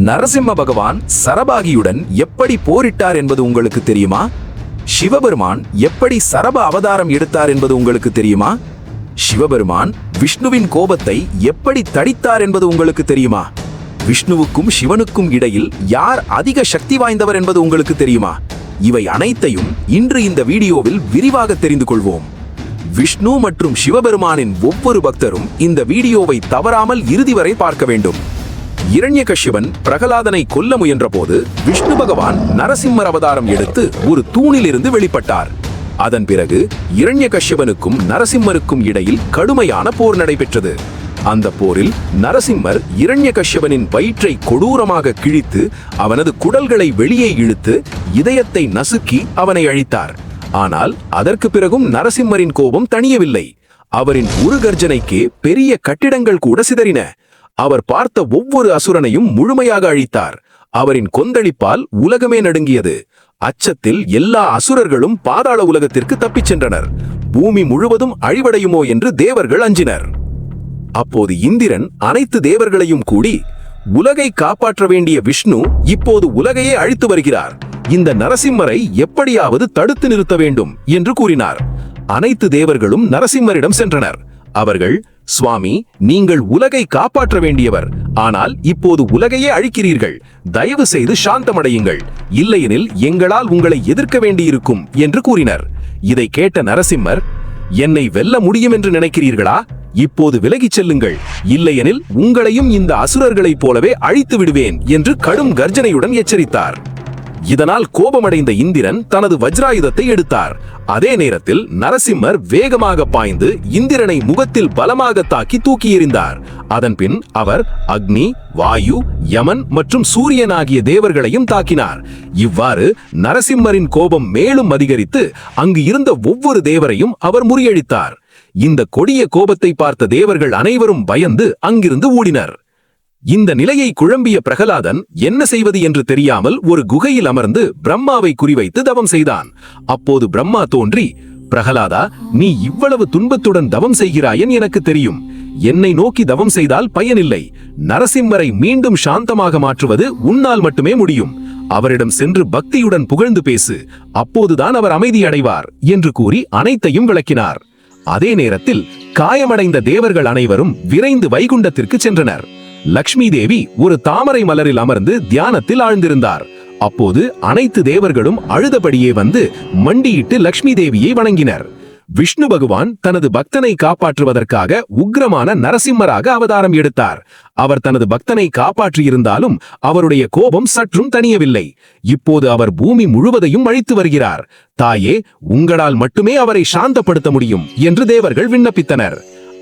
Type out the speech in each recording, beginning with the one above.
நரசிம்ம பகவான் சரபாகியுடன் எப்படி போரிட்டார் என்பது உங்களுக்கு தெரியுமா? சிவபெருமான் எப்படி சரப அவதாரம் எடுத்தார் என்பது உங்களுக்கு தெரியுமா? சிவபெருமான் விஷ்ணுவின் கோபத்தை எப்படி தடித்தார் என்பது உங்களுக்கு தெரியுமா? விஷ்ணுவுக்கும் சிவனுக்கும் இடையில் யார் அதிக சக்தி வாய்ந்தவர் என்பது உங்களுக்கு தெரியுமா? இவை அனைத்தையும் இன்று இந்த வீடியோவில் விரிவாக தெரிந்து கொள்வோம். விஷ்ணு மற்றும் சிவபெருமானின் ஒவ்வொரு பக்தரும் இந்த வீடியோவை தவறாமல் இறுதி வரை பார்க்க வேண்டும். இரண்யகசிபன் பிரகலாதனை கொல்ல முயன்ற போது விஷ்ணு பகவான் நரசிம்மர் அவதாரம் எடுத்து ஒரு தூணிலிருந்து வெளிப்பட்டார். அதன் பிறகு இரண்யகசிபனுக்கும் நரசிம்மருக்கும் இடையில் கடுமையான போர் நடைபெற்றது. அந்த போரில் நரசிம்மர் இரண்யகசிபனின் வயிற்றை கொடூரமாக கிழித்து அவனது குடல்களை வெளியே இழுத்து இதயத்தை நசுக்கி அவனை அழித்தார். ஆனால் அதற்கு பிறகும் நரசிம்மரின் கோபம் தணியவில்லை. அவரின் உருகர்ஜனைக்கே பெரிய கட்டிடங்கள் கூட சிதறின. அவர் பார்த்த ஒவ்வொரு அசுரனையும் முழுமையாக அழித்தார். அவரின் கொந்தளிப்பால் உலகமே நடுங்கியது. அச்சத்தில் எல்லா அசுரர்களும் பாதாள உலகத்திற்கு தப்பிச் சென்றனர். பூமி முழுவதும் அழிவடையுமோ என்று தேவர்கள் அஞ்சினர். அப்போது இந்திரன் அனைத்து தேவர்களையும் கூடி, உலகை காப்பாற்ற வேண்டிய விஷ்ணு இப்போது உலகையே அழித்து வருகிறார். இந்த நரசிம்மரை எப்படியாவது தடுத்து நிறுத்த வேண்டும் என்று கூறினார். அனைத்து தேவர்களும் நரசிம்மரிடம் சென்றனர். அவர்கள், சுவாமி, நீங்கள் உலகை காப்பாற்ற வேண்டியவர், ஆனால் இப்போது உலகையே அழிக்கிறீர்கள். தயவு செய்து சாந்தமடையுங்கள், இல்லையெனில் எங்களால் உங்களை எதிர்க்க வேண்டியிருக்கும் என்று கூறினர். இதை கேட்ட நரசிம்மர், என்னை வெல்ல முடியும் என்று நினைக்கிறீர்களா? இப்போது விலகிச் செல்லுங்கள், இல்லையெனில் உங்களையும் இந்த அசுரர்களைப் போலவே அழித்து விடுவேன் என்று கடும் கர்ஜனையுடன் எச்சரித்தார். இதனால் கோபமடைந்த இந்திரன் தனது வஜ்ராயுதத்தை எடுத்தார். அதே நேரத்தில் நரசிம்மர் வேகமாக பாய்ந்து இந்திரனை முகத்தில் பலமாக தாக்கி தூக்கி எறிந்தார். அதன்பின் அவர் அக்னி, வாயு, யமன் மற்றும் சூரியன் ஆகிய தேவர்களையும் தாக்கினார். இவ்வாறு நரசிம்மரின் கோபம் மேலும் அதிகரித்து அங்கு இருந்த ஒவ்வொரு தேவரையும் அவர் முறியடித்தார். இந்த கொடிய கோபத்தை பார்த்த தேவர்கள் அனைவரும் பயந்து அங்கிருந்து ஓடினர். இந்த நிலையை குழம்பிய பிரகலாதன் என்ன செய்வது என்று தெரியாமல் ஒரு குகையில் அமர்ந்து பிரம்மாவை குறிவைத்து தவம் செய்தான். அப்போது பிரம்மா தோன்றி, பிரகலாதா, நீ இவ்வளவு துன்பத்துடன் தவம் செய்கிறாயன் எனக்கு தெரியும். என்னை நோக்கி தவம் செய்தால் பயனில்லை. நரசிம்மரை மீண்டும் சாந்தமாக மாற்றுவது உன்னால் மட்டுமே முடியும். அவரிடம் சென்று பக்தியுடன் புகழ்ந்து பேசு, அப்போதுதான் அவர் அமைதி அடைவார் என்று கூறி அனைத்தையும் விளக்கினார். அதே நேரத்தில் காயமடைந்த தேவர்கள் அனைவரும் விரைந்து வைகுண்டத்திற்கு சென்றனர். லக்ஷ்மி தேவி ஒரு தாமரை மலரில் அமர்ந்து தியானத்தில் ஆழ்ந்திருந்தார். அப்போது அனைத்து தேவர்களும் அழுதபடியே வந்து மண்டியிட்டு லக்ஷ்மி தேவியை வணங்கினர். விஷ்ணு பகவான் தனது பக்தனை காப்பாற்றுவதற்காக உக்கிரமான நரசிம்மராக அவதாரம் எடுத்தார். அவர் தனது பக்தனை காப்பாற்றியிருந்தாலும் அவருடைய கோபம் சற்றும் தணியவில்லை. இப்போது அவர் பூமி முழுவதையும் அழித்து வருகிறார். தாயே, உங்களால் மட்டுமே அவரை சாந்தப்படுத்த முடியும் என்று தேவர்கள் விண்ணப்பித்தனர்.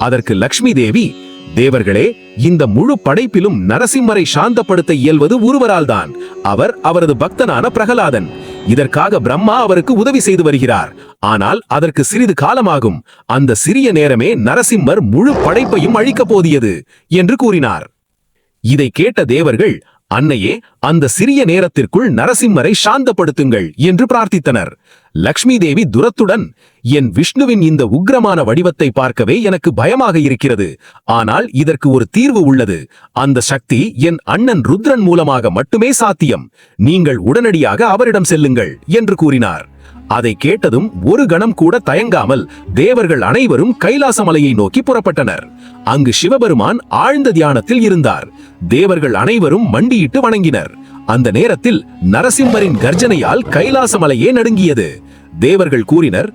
அதற்கு லக்ஷ்மி தேவி, தேவர்களே, இந்த முழு படைப்பிலும் நரசிம்மரை சாந்தப்படுத்த இயல்வது ஒருவரால் தான். அவர் அவரது பக்தனான பிரகலாதன். இதற்காக பிரம்மா அவருக்கு உதவி செய்து வருகிறார். ஆனால் அதற்கு சிறிது காலமாகும். அந்த சிறிய நேரமே நரசிம்மர் முழு படைப்பையும் அழிக்கப் போதியது என்று கூறினார். இதை கேட்ட தேவர்கள், அன்னையே, அந்த சிறிய நேரத்திற்குள் நரசிம்மரை சாந்தப்படுத்துங்கள் என்று பிரார்த்தித்தனர். லக்ஷ்மி தேவி துரத்துடன், என் விஷ்ணுவின் இந்த உக்கிரமான வடிவத்தை பார்க்கவே எனக்கு பயமாக இருக்கிறது. ஆனால் இதற்கு ஒரு தீர்வு உள்ளது. அந்த சக்தி என் அண்ணன் ருத்ரன் மூலமாக மட்டுமே சாத்தியம். நீங்கள் உடனடியாக அவரிடம் செல்லுங்கள் என்று கூறினார். அதை கேட்டதும் ஒரு கணம் கூட தயங்காமல் தேவர்கள் அனைவரும் கைலாச மலையை நோக்கி புறப்பட்டனர். அங்கு சிவபெருமான் ஆழ்ந்த தியானத்தில் இருந்தார். தேவர்கள் அனைவரும் மண்டியிட்டு வணங்கினர். அந்த நேரத்தில் நரசிம்மரின் கர்ஜனையால் கைலாச மலையே நடுங்கியது. தேவர்கள் கூறினர்,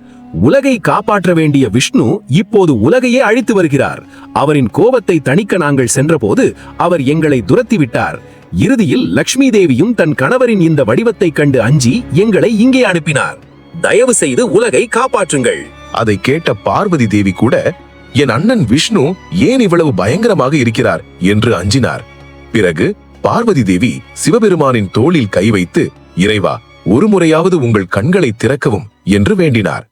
உலகை காப்பாற்ற வேண்டிய விஷ்ணு இப்போது உலகையே அழித்து வருகிறார். அவரின் கோபத்தை தணிக்க நாங்கள் சென்றபோது அவர் எங்களை துரத்திவிட்டார். இறுதியில் லக்ஷ்மி தேவியும் தன் கணவரின் இந்த வடிவத்தை கண்டு அஞ்சி எங்களை இங்கே அனுப்பினார். தயவு செய்து உலகை காப்பாற்றுங்கள். அதை கேட்ட பார்வதி தேவி கூட, என் அண்ணன் விஷ்ணு ஏன் இவ்வளவு பயங்கரமாக இருக்கிறார் என்று அஞ்சினார். பிறகு பார்வதி தேவி சிவபெருமானின் தோளில் கை வைத்து, இறைவா, ஒரு முறையாவது உங்கள் கண்களை திறக்கவும் என்று வேண்டினார்.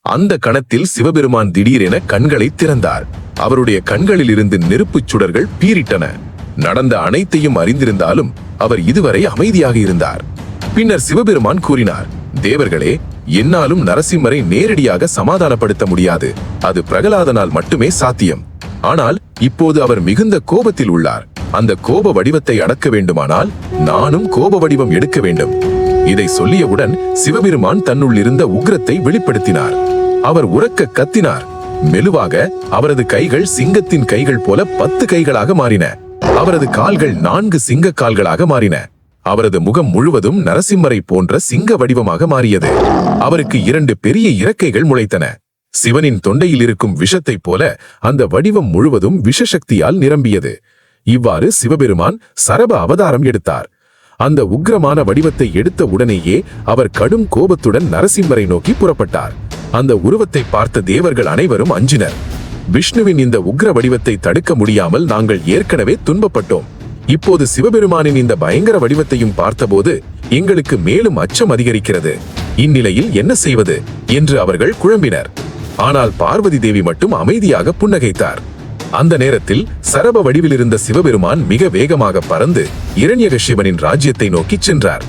அந்த கணத்தில் சிவபெருமான் திடீரென கண்களை திறந்தார். அவருடைய கண்களில் இருந்து நெருப்புச் சுடர்கள் பீரிட்டன. நடந்த அனைத்தையும் அறிந்திருந்தாலும் அவர் இதுவரை அமைதியாக இருந்தார். பின்னர் சிவபெருமான் கூறினார், தேவர்களே, என்னாலும் நரசிம்மரை நேரடியாக சமாதானப்படுத்த முடியாது. அது பிரகலாதனால் மட்டுமே சாத்தியம். ஆனால் இப்போது அவர் மிகுந்த கோபத்தில் உள்ளார். அந்த கோப வடிவத்தை அடக்க வேண்டுமானால் நானும் கோப வடிவம் எடுக்க வேண்டும். இதை சொல்லியவுடன் சிவபெருமான் தன்னுள் இருந்த உக்கிரத்தை வெளிப்படுத்தினார். அவர் உரக்க கத்தினார். மெதுவாக அவரது கைகள் சிங்கத்தின் கைகள் போல 10 கைகளாக மாறின. அவரது கால்கள் 4 சிங்க கால்களாக மாறின. அவரது முகம் முழுவதும் நரசிம்மரை போன்ற சிங்க வடிவமாக மாறியது. அவருக்கு 2 பெரிய இறக்கைகள் முளைத்தன. சிவனின் தொண்டையில் இருக்கும் விஷத்தைப் போல அந்த வடிவம் முழுவதும் விஷசக்தியால் நிரம்பியது. இவ்வாறு சிவபெருமான் சரப அவதாரம் எடுத்தார். அந்த உக்கிரமான வடிவத்தை எடுத்த உடனேயே அவர் கடும் கோபத்துடன் நரசிம்மரை நோக்கி புறப்பட்டார். அந்த உருவத்தை பார்த்த தேவர்கள் அனைவரும் அஞ்சினர். விஷ்ணுவின் இந்த உக்கிர வடிவத்தை தடுக்க முடியாமல் நாங்கள் ஏற்கனவே துன்பப்பட்டோம். இப்போது சிவபெருமானின் இந்த பயங்கர வடிவத்தையும் பார்த்தபோது எங்களுக்கு மேலும் அச்சம் அதிகரிக்கிறது. இந்நிலையில் என்ன செய்வது என்று அவர்கள் குழம்பினர். ஆனால் பார்வதி தேவி மட்டும் அமைதியாக புன்னகைத்தார். அந்த நேரத்தில் சரப வடிவில் இருந்த சிவபெருமான் மிக வேகமாக பறந்து இரண்யகசிபனின் ராஜ்யத்தை நோக்கி சென்றார்.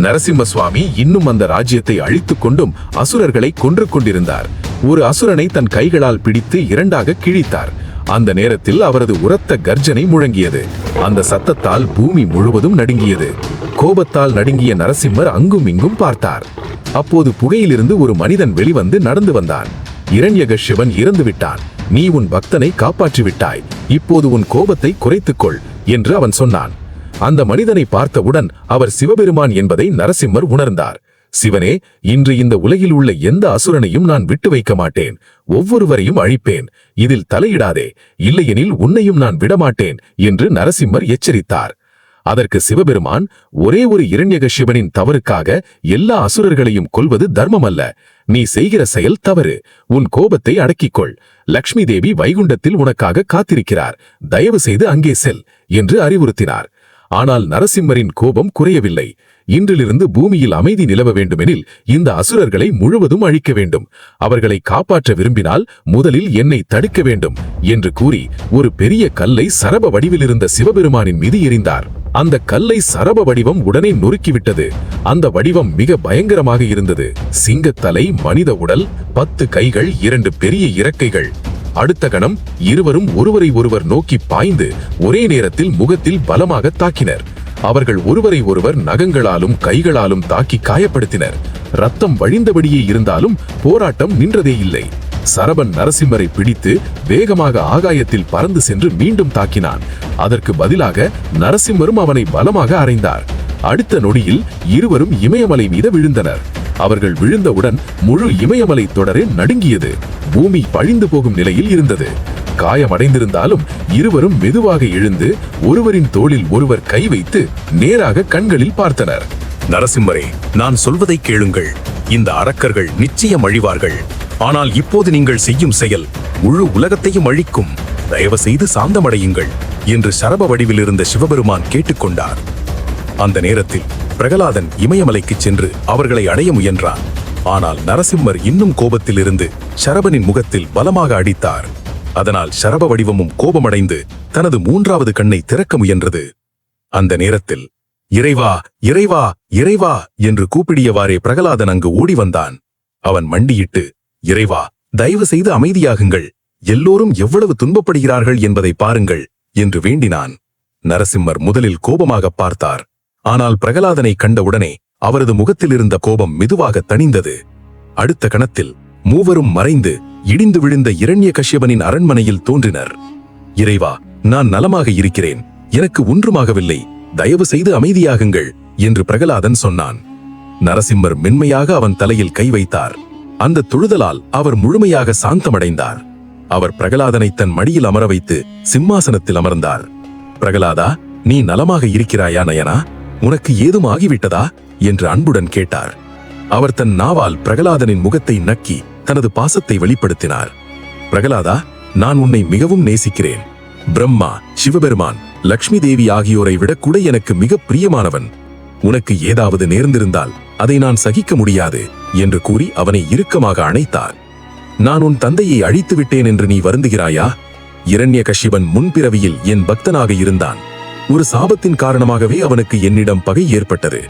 நரசிம்ம சுவாமி இன்னும் அந்த ராஜ்யத்தை அழித்துக் கொண்டும் அசுரர்களை கொன்று கொண்டிருந்தார். ஒரு அசுரனை தன் கைகளால் பிடித்து 2ஆக கிழித்தார். அந்த நேரத்தில் அவரது உரத்த கர்ஜனை முழங்கியது. அந்த சத்தத்தால் பூமி முழுவதும் நடுங்கியது. கோபத்தால் நடுங்கிய நரசிம்மர் அங்கும் இங்கும் பார்த்தார். அப்போது புகையிலிருந்து ஒரு மனிதன் வெளிவந்து நடந்து வந்தான். இரண்யகசிபன் இறந்து விட்டான். நீ உன் பக்தனை காப்பாற்றி விட்டாய். இப்போது உன் கோபத்தை குறைத்துக்கொள் என்று அவன் சொன்னான். அந்த மனிதனை பார்த்தவுடன் அவர் சிவபெருமான் என்பதை நரசிம்மர் உணர்ந்தார். சிவனே, இன்று இந்த உலகில் உள்ள எந்த அசுரனையும் நான் விட்டு வைக்க மாட்டேன். ஒவ்வொருவரையும் அழிப்பேன். இதில் தலையிடாதே, இல்லையெனில் உன்னையும் நான் விடமாட்டேன் என்று நரசிம்மர் எச்சரித்தார். அதற்கு சிவபெருமான், ஒரே ஒரு இரண்யகசிபனின் தவறுக்காக எல்லா அசுரர்களையும் கொல்வது தர்மம் அல்ல. நீ செய்கிற செயல் தவறு. உன் கோபத்தை அடக்கிக்கொள். லக்ஷ்மி தேவி வைகுண்டத்தில் உனக்காக காத்திருக்கிறார். தயவு செய்து அங்கே செல் என்று அறிவுறுத்தினார். ஆனால் நரசிம்மரின் கோபம் குறையவில்லை. இன்றிலிருந்து பூமியில் அமைதி நிலவ வேண்டுமெனில் இந்த அசுரர்களை முழுவதும் அழிக்க வேண்டும். அவர்களை காப்பாற்ற விரும்பினால் முதலில் என்னை தடுக்க வேண்டும் என்று கூறி ஒரு பெரிய கல்லை சரப வடிவில் இருந்த சிவபெருமானின் மீது எறிந்தார். அந்த கல்லை சரப வடிவம் உடனே நொறுக்கிவிட்டது. அந்த வடிவம் மிக பயங்கரமாக இருந்தது. சிங்கத்தலை, மனித உடல், 10 கைகள், 2 பெரிய இறக்கைகள். அடுத்த கணம் இருவரும் ஒருவரை ஒருவர் நோக்கி பாய்ந்து ஒரே நேரத்தில் முகத்தில் பலமாக தாக்கினர். அவர்கள் ஒருவரை ஒருவர் நகங்களாலும் கைகளாலும் தாக்கி காயப்படுத்தினர். ரத்தம் வழிந்தபடியே இருந்தாலும் போராட்டம் நின்றதே இல்லை. சரபன் நரசிம்மரை பிடித்து வேகமாக ஆகாயத்தில் பறந்து சென்று மீண்டும் தாக்கினான். அதற்கு பதிலாக நரசிம்மரும் அவனை பலமாக அறைந்தார். அடுத்த நொடியில் இருவரும் இமயமலை மீது விழுந்தனர். அவர்கள் விழுந்தவுடன் முழு இமயமலை தொடரே நடுங்கியது. பூமி பழிந்து போகும் நிலையில் இருந்தது. காயமடைந்திருந்தாலும் இருவரும் மெதுவாக எழுந்து ஒருவரின் தோளில் ஒருவர் கை வைத்து நேராக கண்களில் பார்த்தனர். நரசிம்மரே, நான் சொல்வதை கேளுங்கள். இந்த அரக்கர்கள் நிச்சயம் அழிவார்கள். ஆனால் இப்போது நீங்கள் செய்யும் செயல் முழு உலகத்தையும் அழிக்கும். தயவு செய்து சாந்தமடையுங்கள் என்று சரப வடிவில் இருந்த சிவபெருமான் கேட்டுக்கொண்டார். அந்த நேரத்தில் பிரகலாதன் இமயமலைக்கு சென்று அவர்களை அடைய முயன்றான். ஆனால் நரசிம்மர் இன்னும் கோபத்தில் இருந்து சரபனின் முகத்தில் பலமாக அடித்தார். அதனால் சரப வடிவமும் கோபமடைந்து தனது 3வது கண்ணை திறக்க முயன்றது. அந்த நேரத்தில் இறைவா, இறைவா, இறைவா என்று கூப்பிடியவாறே பிரகலாதன் அங்கு ஓடி வந்தான். அவன் மண்டியிட்டு, இறைவா, தயவு செய்து அமைதியாகுங்கள். எல்லோரும் எவ்வளவு துன்பப்படுகிறார்கள் என்பதை பாருங்கள் என்று வேண்டினான். நரசிம்மர் முதலில் கோபமாக பார்த்தார். ஆனால் பிரகலாதனை கண்டவுடனே அவரது முகத்தில் இருந்த கோபம் மெதுவாக தணிந்தது. அடுத்த கணத்தில் மூவரும் மறைந்து இடிந்து விழுந்த இரண்யகசிபனின் அரண்மனையில் தோன்றினர். இறைவா, நான் நலமாக இருக்கிறேன். எனக்கு ஒன்றுமாகவில்லை. தயவு செய்து அமைதியாகுங்கள் என்று பிரகலாதன் சொன்னான். நரசிம்மர் மென்மையாக அவன் தலையில் கை வைத்தார். அந்த தொழுதலால் அவர் முழுமையாக சாந்தமடைந்தார். அவர் பிரகலாதனை தன் மடியில் அமர வைத்து சிம்மாசனத்தில் அமர்ந்தார். பிரகலாதா, நீ நலமாக இருக்கிறாயா நயனா? உனக்கு ஏதும் ஆகிவிட்டதா என்று அன்புடன் கேட்டார். அவர் தன் நாவால் பிரகலாதனின் முகத்தை நக்கி தனது பாசத்தை வெளிப்படுத்தினார். பிரகலாதா, நான் உன்னை மிகவும் நேசிக்கிறேன். பிரம்மா, சிவபெருமான், லக்ஷ்மி தேவி ஆகியோரை விட கூட எனக்கு மிக பிரியமானவன். உனக்கு ஏதாவது நேர்ந்திருந்தால் அதை நான் சகிக்க முடியாது என்று கூறி அவனை இறுக்கமாக அணைத்தார். நான் உன் தந்தையை அழித்து விட்டேன் என்று நீ வருந்துகிறாயா? இரண்யகசிபன் முன்பிறவியில் என் பக்தனாக இருந்தான். ஒரு சாபத்தின் காரணமாகவே அவனுக்கு என்னிடம் பகை ஏற்பட்டது.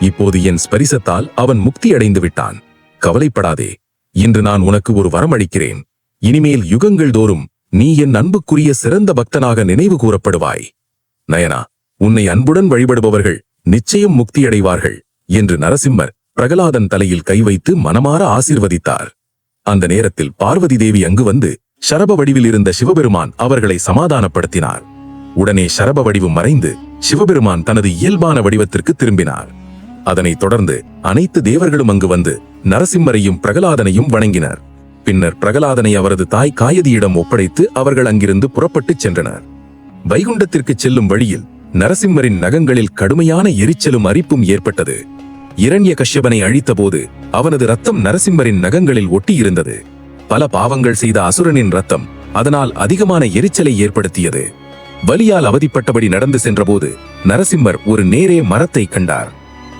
இப்போது என் ஸ்பரிசத்தால் அவன் முக்தி அடைந்து விட்டான். கவலைப்படாதே. இன்று நான் உனக்கு ஒரு வரம் அளிக்கிறேன். இனிமேல் யுகங்கள் தோறும் நீ என் அன்புக்குரிய சிறந்த பக்தனாக நினைவு கூறப்படுவாய். நயனா, உன்னை அன்புடன் வழிபடுபவர்கள் நிச்சயம் முக்தியடைவார்கள் என்று நரசிம்மர் பிரகலாதன் தலையில் கை வைத்து மனமாற ஆசீர்வதித்தார். அந்த நேரத்தில் பார்வதி தேவி அங்கு வந்து சரப வடிவில் இருந்த சிவபெருமான் அவர்களை சமாதானப்படுத்தினார். உடனே சரப வடிவு மறைந்து சிவபெருமான் தனது இயல்பான வடிவத்திற்கு திரும்பினார். அதனைத் தொடர்ந்து அனைத்து தேவர்களும் அங்கு வந்து நரசிம்மரையும் பிரகலாதனையும் வணங்கினர். பின்னர் பிரகலாதனை அவரது தாய் காயதியிடம் ஒப்படைத்து அவர்கள் அங்கிருந்து புறப்பட்டுச் சென்றனர். வைகுண்டத்திற்கு செல்லும் வழியில் நரசிம்மரின் நகங்களில் கடுமையான எரிச்சலும் அரிப்பும் ஏற்பட்டது. இரண்ய கஷ்யபனை அழித்தபோது அவனது ரத்தம் நரசிம்மரின் நகங்களில் ஒட்டியிருந்தது. பல பாவங்கள் செய்த அசுரனின் ரத்தம் அதனால் அதிகமான எரிச்சலை ஏற்படுத்தியது. வலியால் அவதிப்பட்டபடி நடந்து சென்றபோது நரசிம்மர் ஒரு நேரே மரத்தை கண்டார்.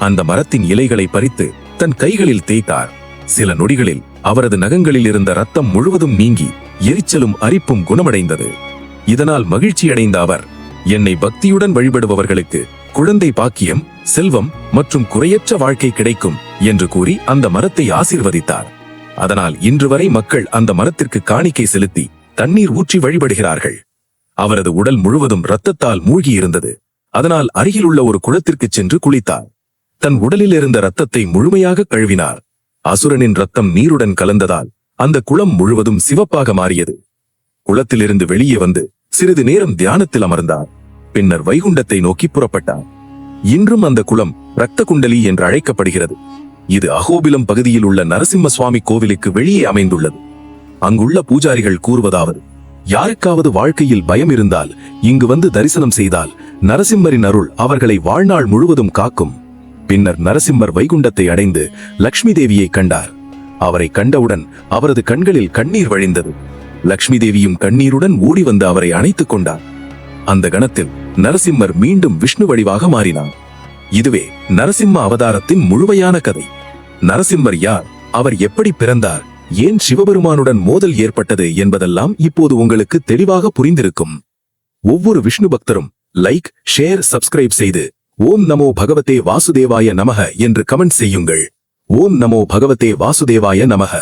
அந்த மரத்தின் இலைகளை பறித்து தன் கைகளில் தேய்த்தார். சில நொடிகளில் அவரது நகங்களில் இருந்த ரத்தம் முழுவதும் நீங்கி எரிச்சலும் அரிப்பும் குணமடைந்தது. இதனால் மகிழ்ச்சியடைந்த அவர், என்னை பக்தியுடன் வழிபடுபவர்களுக்கு குழந்தை பாக்கியம், செல்வம் மற்றும் குறையற்ற வாழ்க்கை கிடைக்கும் என்று கூறி அந்த மரத்தை ஆசீர்வதித்தார். அதனால் இன்று வரை மக்கள் அந்த மரத்திற்கு காணிக்கை செலுத்தி தண்ணீர் ஊற்றி வழிபடுகிறார்கள். அவரது உடல் முழுவதும் இரத்தத்தால் மூழ்கியிருந்தது. அதனால் அருகிலுள்ள ஒரு குளத்திற்கு சென்று குளித்தார். தன் உடலில் இருந்த இரத்தத்தை முழுமையாக கழுவினார். அசுரனின் இரத்தம் நீருடன் கலந்ததால் அந்த குளம் முழுவதும் சிவப்பாக மாறியது. குளத்திலிருந்து வெளியே வந்து சிறிது நேரம் தியானத்தில் அமர்ந்தார். பின்னர் வைகுண்டத்தை நோக்கி புறப்பட்டார். இன்றும் அந்த குளம் ரத்த குண்டலி என்று அழைக்கப்படுகிறது. இது அகோபிலம் பகுதியில் உள்ள நரசிம்ம சுவாமி கோவிலுக்கு வெளியே அமைந்துள்ளது. அங்குள்ள பூஜாரிகள் கூறுவதாவது, யாருக்காவது வாழ்க்கையில் பயம் இருந்தால் இங்கு வந்து தரிசனம் செய்தால் நரசிம்மரின் அருள் அவர்களை வாழ்நாள் முழுவதும் காக்கும். பின்னர் நரசிம்மர் வைகுண்டத்தை அடைந்து லக்ஷ்மி தேவியை கண்டார். அவரை கண்டவுடன் அவரது கண்களில் கண்ணீர் வழிந்தது. லக்ஷ்மி தேவியும் கண்ணீருடன் ஓடி வந்து அவரை அணைத்துக் கொண்டார். அந்த கணத்தில் நரசிம்மர் மீண்டும் விஷ்ணு வடிவாக மாறினார். இதுவே நரசிம்ம அவதாரத்தின் முழுமையான கதை. நரசிம்மர் யார், அவர் எப்படி பிறந்தார், ஏன் சிவபெருமானுடன் மோதல் ஏற்பட்டது என்பதெல்லாம் இப்போது உங்களுக்கு தெளிவாக புரிந்திருக்கும். ஒவ்வொரு விஷ்ணு பக்தரும் லைக், ஷேர், சப்ஸ்கிரைப் செய்து ஓம் நமோ பகவதே வாசுதேவாய நமக என்று கமெண்ட் செய்யுங்கள். ஓம் நமோ பகவதே வாசுதேவாய நமக.